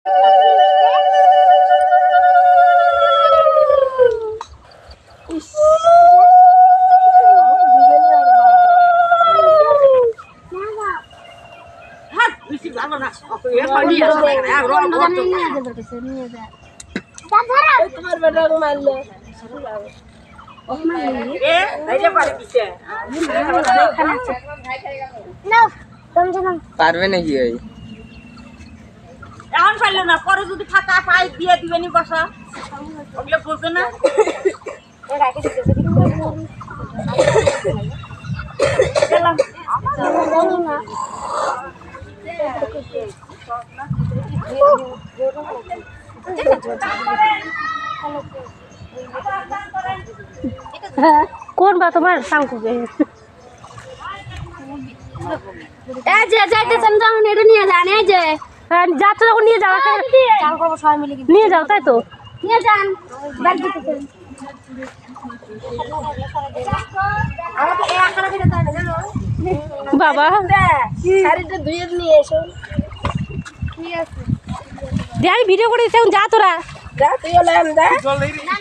তোমার বেটা মারলে পারবে নাকি ওই এখন পারলো না, পরে যদি ফাঁকা পাই দিয়ে দিবেনি বসা, ওগুলো বলতো না। কোন বা তোমার সাংকুবে এই যে যাইতেছেন যখন এটা নিয়ে যান। এই যে যাচ্ছ যখন নিয়ে যাও, চাল করবো সবাই মিলে কিন্তু। নিয়ে যাও, তাই তো নিয়ে যান ব্যাগ দিতেছেন। আমাকে এই আখানা দিতে তাই না জানো বাবা। শাড়িটা ধুয়ে নিয়ে এসো। ঠিক আছে দেখ ভিডিও করে যা তোরা যা তুইও লেন যা। না